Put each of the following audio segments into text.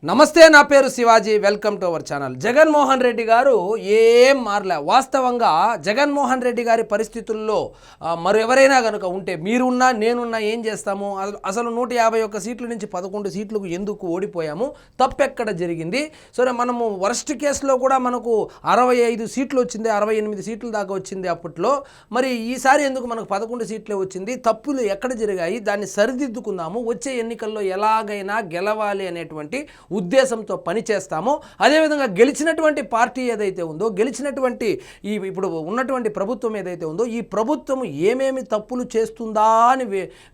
నమస్తే, నా పేరు Shivaji. Welcome to our channel. Jaganmohan Reddy గారు ఏం మారలే. వాస్తవంగా జగన్మోహన్ రెడ్డి గారి పరిస్థితుల్లో మరెవరైనా కనుక ఉంటే, మీరున్నా నేనున్నా ఏం చేస్తాము? అసలు 151 సీట్ల నుంచి 11 సీట్లకు ఎందుకు ఓడిపోయాము? తప్పెక్కడ జరిగింది? సరే, మనము వర్స్ట్ కేసులో కూడా మనకు 65 సీట్లు వచ్చింది, 68 సీట్ల దాకా వచ్చింది అప్పట్లో. మరి ఈసారి ఎందుకు మనకు 11 సీట్లే వచ్చింది? తప్పులు ఎక్కడ జరిగాయి? దాన్ని సరిదిద్దుకుందాము, వచ్చే ఎన్నికల్లో ఎలాగైనా గెలవాలి అనేటువంటి ఉద్దేశంతో పనిచేస్తాము. అదేవిధంగా గెలిచినటువంటి పార్టీ ఏదైతే ఉందో, గెలిచినటువంటి ఇప్పుడు ఉన్నటువంటి ప్రభుత్వం ఏదైతే ఉందో, ఈ ప్రభుత్వం ఏమేమి తప్పులు చేస్తుందా అని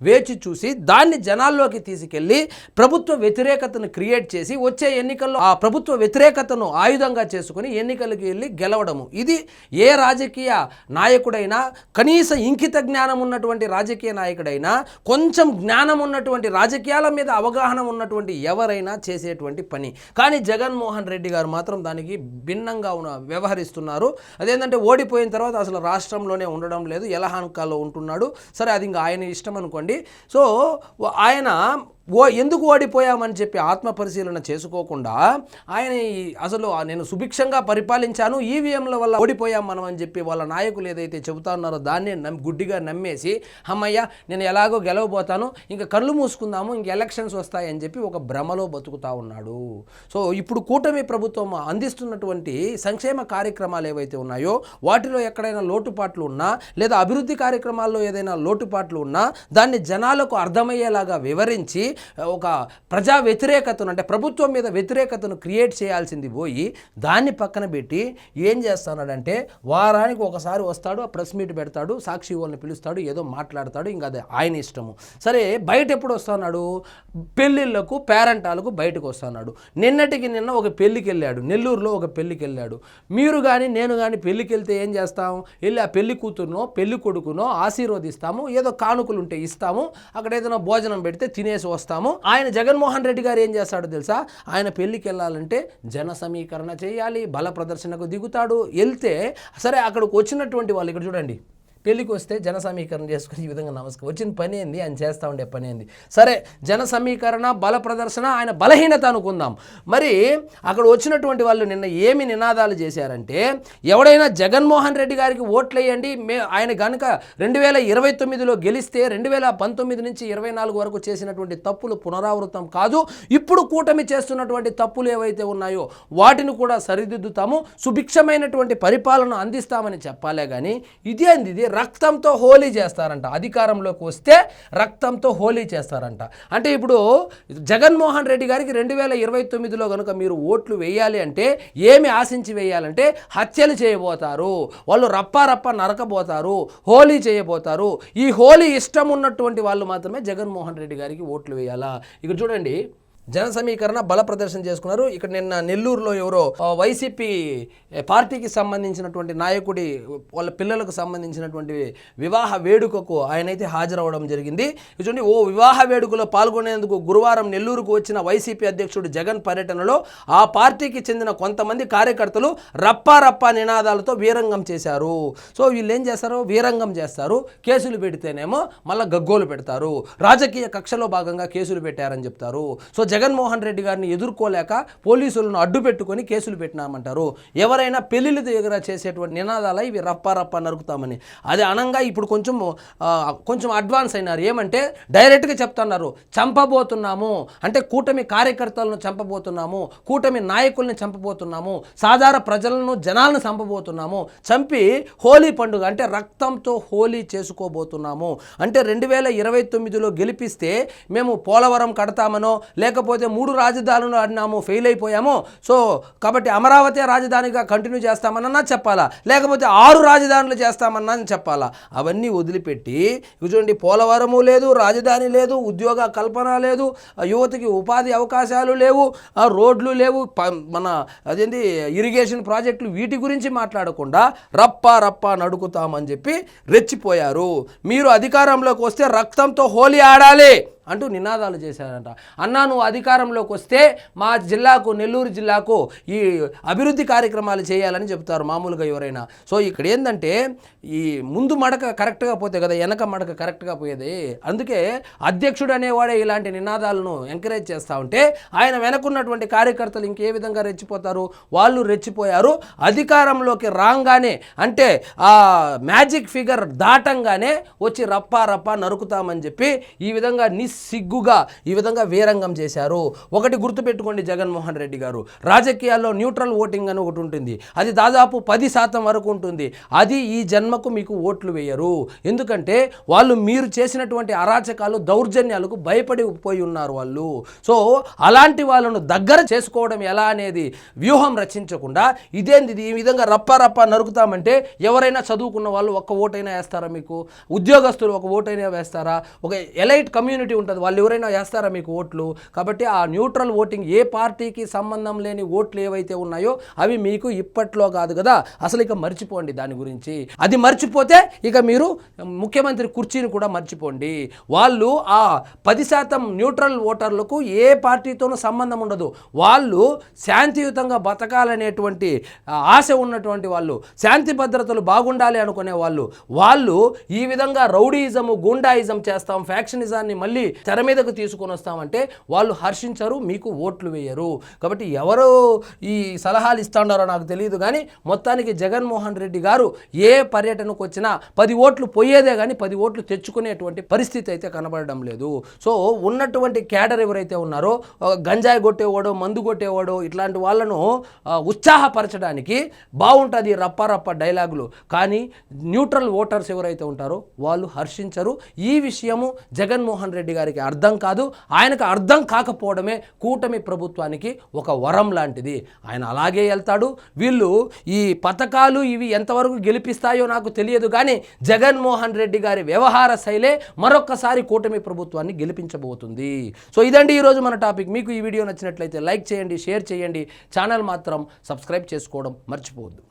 వేచి చూసి దాన్ని జనాల్లోకి తీసుకెళ్ళి ప్రభుత్వ వ్యతిరేకతను క్రియేట్ చేసి వచ్చే ఎన్నికల్లో ఆ ప్రభుత్వ వ్యతిరేకతను ఆయుధంగా చేసుకుని ఎన్నికలకు వెళ్ళి గెలవడము. ఇది ఏ రాజకీయ నాయకుడైనా, కనీస ఇంకిత జ్ఞానం ఉన్నటువంటి రాజకీయ నాయకుడైనా, కొంచెం జ్ఞానం ఉన్నటువంటి రాజకీయాల మీద అవగాహన ఉన్నటువంటి ఎవరైనా చేసేటువంటి పని. కానీ జగన్మోహన్ రెడ్డి గారు మాత్రం దానికి భిన్నంగా వ్యవహరిస్తున్నారు. అదేంటంటే ఓడిపోయిన తర్వాత అసలు రాష్ట్రంలోనే ఉండడం లేదు, యలహంకలో ఉంటున్నాడు. సరే, అది ఇంకా ఆయన ఇష్టం అనుకోండి. సో ఆయన ఎందుకు ఓడిపోయామని చెప్పి ఆత్మ పరిశీలన చేసుకోకుండా ఆయన అసలు నేను సుభిక్షంగా పరిపాలించాను, ఈవీఎంల వల్ల ఓడిపోయాం మనం అని చెప్పి వాళ్ళ నాయకులు ఏదైతే చెబుతా ఉన్నారో దాన్ని గుడ్డిగా నమ్మేసి, అమ్మయ్య నేను ఎలాగో గెలవబోతాను, ఇంకా కళ్ళు మూసుకుందాము, ఇంక ఎలక్షన్స్ వస్తాయని చెప్పి ఒక భ్రమలో బతుకుతా ఉన్నాడు. సో ఇప్పుడు కూటమి ప్రభుత్వం అందిస్తున్నటువంటి సంక్షేమ కార్యక్రమాలు ఏవైతే ఉన్నాయో వాటిలో ఎక్కడైనా లోటుపాట్లు ఉన్నా, లేదా అభివృద్ధి కార్యక్రమాల్లో ఏదైనా లోటుపాట్లు ఉన్నా దాన్ని జనాలకు అర్థమయ్యేలాగా వివరించి ఒక ప్రజా వ్యతిరేకతను, అంటే ప్రభుత్వం మీద వ్యతిరేకతను క్రియేట్ చేయాల్సింది పోయి దాన్ని పక్కన పెట్టి ఏం చేస్తున్నాడంటే వారానికి ఒకసారి వస్తాడు, ఆ ప్రెస్ మీట్ పెడతాడు, సాక్షి వాళ్ళని పిలుస్తాడు, ఏదో మాట్లాడతాడు, ఇంకా అది ఆయన ఇష్టము. సరే, బయట ఎప్పుడు వస్తున్నాడు? పెళ్ళిళ్ళకు, పేరెంటాలకు బయటకు వస్తున్నాడు. నిన్న ఒక పెళ్ళికి వెళ్ళాడు, నెల్లూరులో ఒక పెళ్ళికి వెళ్ళాడు. మీరు కానీ నేను కానీ పెళ్ళికి వెళ్తే ఏం చేస్తాం? వెళ్ళి ఆ పెళ్లి కూతురునో పెళ్లి కొడుకునో ఆశీర్వదిస్తాము, ఏదో కానుకలు ఉంటే ఇస్తాము, అక్కడ ఏదైనా భోజనం పెడితే తినేసి వస్తాము. ఆయన జగన్మోహన్ రెడ్డి గారు ఏం చేస్తాడో తెలుసా? ఆయన పెళ్లికి వెళ్ళాలంటే జన సమీకరణ చేయాలి, బల ప్రదర్శనకు దిగుతాడు. వెళ్తే సరే, అక్కడికి వచ్చినటువంటి వాళ్ళు ఇక్కడ చూడండి, పెళ్ళికి వస్తే జన సమీకరణ చేసుకుని ఈ విధంగా నమస్కారం, వచ్చిన పని ఏంది, ఆయన చేస్తూ ఉండే పని ఏంది? సరే, జన సమీకరణ, బల ప్రదర్శన ఆయన బలహీనత అనుకుందాం. మరి అక్కడ వచ్చినటువంటి వాళ్ళు నిన్న ఏమి నినాదాలు చేశారంటే, ఎవడైనా జగన్మోహన్ రెడ్డి గారికి ఓట్లు వేయండి, ఆయన కనుక 2029లో గెలిస్తే 2019 నుంచి 24 వరకు చేసినటువంటి తప్పులు పునరావృతం కాదు, ఇప్పుడు కూటమి చేస్తున్నటువంటి తప్పులు ఏవైతే ఉన్నాయో వాటిని కూడా సరిదిద్దుతాము, సుభిక్షమైనటువంటి పరిపాలన అందిస్తామని చెప్పాలే కానీ ఇది రక్తంతో హోలీ చేస్తారంట. అధికారంలోకి వస్తే రక్తంతో హోలీ చేస్తారంట. అంటే ఇప్పుడు జగన్మోహన్ రెడ్డి గారికి 2029లో కనుక మీరు ఓట్లు వేయాలి అంటే ఏమి ఆశించి వేయాలంటే హత్యలు చేయబోతారు, వాళ్ళు రప్ప నరకబోతారు, హోలీ చేయబోతారు. ఈ హోలీ ఇష్టం ఉన్నటువంటి వాళ్ళు మాత్రమే జగన్మోహన్ రెడ్డి గారికి ఓట్లు వేయాలా? ఇక్కడ చూడండి, జన సమీకరణ, బల ప్రదర్శన చేసుకున్నారు. ఇక్కడ నిన్న నెల్లూరులో ఎవరో వైసీపీ పార్టీకి సంబంధించినటువంటి నాయకుడి వాళ్ళ పిల్లలకు సంబంధించినటువంటి వివాహ వేడుకకు ఆయనైతే హాజరవడం జరిగింది. చూడండి, ఓ వివాహ వేడుకలో పాల్గొనేందుకు గురువారం నెల్లూరుకు వచ్చిన వైసీపీ అధ్యక్షుడు జగన్ పర్యటనలో ఆ పార్టీకి చెందిన కొంతమంది కార్యకర్తలు రప్పా నినాదాలతో వీరంగం చేశారు. సో వీళ్ళు ఏం చేస్తారు? వీరంగం చేస్తారు. కేసులు పెడితేనేమో మళ్ళీ గగ్గోలు పెడతారు, రాజకీయ కక్షలో భాగంగా కేసులు పెట్టారని చెప్తారు. సో జగన్మోహన్ రెడ్డి గారిని ఎదుర్కోలేక పోలీసులను అడ్డు పెట్టుకొని కేసులు పెట్టినామంటారు. ఎవరైనా పెళ్లిళ్ళ దగ్గర చేసేటువంటి నినాదాలు ఇవి రప్ప నరుకుతామని. అది అనంగా ఇప్పుడు కొంచెం అడ్వాన్స్ అయినారు. ఏమంటే డైరెక్ట్గా చెప్తున్నారు, చంపబోతున్నాము అంటే కూటమి కార్యకర్తలను చంపబోతున్నాము, కూటమి నాయకుల్ని చంపబోతున్నాము, సాధారణ ప్రజలను, జనాలను చంపబోతున్నాము, చంపి హోలీ పండుగ అంటే రక్తంతో హోలీ చేసుకోబోతున్నాము. అంటే 2029లో గెలిపిస్తే మేము పోలవరం కడతామనో, లేకపోతే 3 రాజధానులు అన్నాము, ఫెయిల్ అయిపోయాము, సో కాబట్టి అమరావతి రాజధానిగా కంటిన్యూ చేస్తామన్నా చెప్పాలా, లేకపోతే 6 రాజధానులు చేస్తామన్నా చెప్పాలా? అవన్నీ వదిలిపెట్టి చూడండి, పోలవరము లేదు, రాజధాని లేదు, ఉద్యోగ కల్పన లేదు, యువతకి ఉపాధి అవకాశాలు లేవు, రోడ్లు లేవు, మన అదేంటి ఇరిగేషన్ ప్రాజెక్టులు, వీటి గురించి మాట్లాడకుండా రప్ప నడుకుతామని చెప్పి రెచ్చిపోయారు. మీరు అధికారంలోకి వస్తే రక్తంతో హోలీ ఆడాలి, అంటూ నినాదాలు చేశారంట. అన్నా నువ్వు అధికారంలోకి వస్తే మా జిల్లాకు, నెల్లూరు జిల్లాకు ఈ అభివృద్ధి కార్యక్రమాలు చేయాలని చెప్తారు మామూలుగా ఎవరైనా. సో ఇక్కడ ఏంటంటే ఈ ముందు మడక కరెక్ట్గా పోతే కదా వెనక మడక కరెక్ట్గా పోయేది. అందుకే అధ్యక్షుడు అనేవాడే ఇలాంటి నినాదాలను ఎంకరేజ్ చేస్తూ ఉంటే ఆయన వెనకున్నటువంటి కార్యకర్తలు ఇంకే విధంగా రెచ్చిపోతారు. వాళ్ళు రెచ్చిపోయారు. అధికారంలోకి రాగానే అంటే ఆ మ్యాజిక్ ఫిగర్ దాటంగానే వచ్చి రప్పా రప్పా నరుకుతామని చెప్పి ఈ విధంగా నిస్సిగ్గుగా ఈ విధంగా వీరంగం చేశారు. ఒకటి గుర్తుపెట్టుకోండి జగన్మోహన్ రెడ్డి గారు, రాజకీయాల్లో న్యూట్రల్ ఓటింగ్ అని ఒకటి ఉంటుంది. అది దాదాపు 10% వరకు ఉంటుంది. అది ఈ జన్మకు మీకు ఓట్లు వేయరు. ఎందుకంటే వాళ్ళు మీరు చేసినటువంటి అరాచకాలు, దౌర్జన్యాలకు భయపడి పోయి ఉన్నారు వాళ్ళు. సో అలాంటి వాళ్ళను దగ్గర చేసుకోవడం ఎలా అనేది వ్యూహం రచించకుండా ఇదేంది ఈ విధంగా రప్పా రప్పా నరుకుతామంటే ఎవరైనా చదువుకున్న వాళ్ళు ఒక్క ఓటైనా వేస్తారా మీకు? ఉద్యోగస్తులు ఒక ఓటైనా వేస్తారా? ఒక ఎలైట్ కమ్యూనిటీ ఉంటుంది, వాళ్ళు ఎవరైనా వేస్తారా మీకు ఓట్లు? కాబట్టి ఆ న్యూట్రల్ ఓటింగ్, ఏ పార్టీకి సంబంధం లేని ఓట్లు ఏవైతే ఉన్నాయో అవి మీకు ఇప్పట్లో కాదు కదా, అసలు ఇక మర్చిపోండి దాని గురించి. అది మర్చిపోతే ఇక మీరు ముఖ్యమంత్రి కుర్చీని కూడా మర్చిపోండి. వాళ్ళు ఆ 10% న్యూట్రల్ ఓటర్లకు ఏ పార్టీతోనూ సంబంధం ఉండదు. వాళ్ళు శాంతియుతంగా బతకాలనేటువంటి ఆశ ఉన్నటువంటి వాళ్ళు, శాంతి భద్రతలు బాగుండాలి అనుకునే వాళ్ళు ఈ విధంగా రౌడీయిజం, గూండాయిజం చేస్తాం, ఫ్యాక్షనిజాన్ని మళ్ళీ తెర మీదకు తీసుకొని వస్తామంటే వాళ్ళు హర్షించరు, మీకు ఓట్లు వేయరు. కాబట్టి ఎవరు ఈ సలహాలు ఇస్తాడారో నాకు తెలియదు కానీ మొత్తానికి జగన్మోహన్ రెడ్డి గారు ఏ పర్యటనకు వచ్చినా 10 ఓట్లు పోయేదే కానీ 10 ఓట్లు తెచ్చుకునేటువంటి పరిస్థితి అయితే కనబడడం లేదు. సో ఉన్నటువంటి క్యాడర్ ఎవరైతే ఉన్నారో, గంజాయి కొట్టేవాడో, మందు కొట్టేవాడో, ఇట్లాంటి వాళ్ళను ఉత్సాహపరచడానికి బాగుంటుంది రప్ప డైలాగులు. కానీ న్యూట్రల్ ఓటర్స్ ఎవరైతే ఉంటారో వాళ్ళు హర్షించరు. ఈ విషయము జగన్మోహన్ రెడ్డి గారికి అర్థం కాదు. ఆయనకు అర్థం కాకపోవడమే కూటమి ప్రభుత్వానికి ఒక వరం లాంటిది. ఆయన అలాగే వెళ్తాడు. వీళ్ళు ఈ పథకాలు ఇవి ఎంతవరకు గెలిపిస్తాయో నాకు తెలియదు కానీ జగన్మోహన్ రెడ్డి గారి వ్యవహార శైలే మరొక్కసారి కూటమి ప్రభుత్వాన్ని గెలిపించబోతుంది. సో ఇదండి ఈరోజు మన టాపిక్. మీకు ఈ వీడియో నచ్చినట్లయితే లైక్ చేయండి, షేర్ చేయండి, ఛానల్ మాత్రం సబ్స్క్రైబ్ చేసుకోవడం మర్చిపోవద్దు.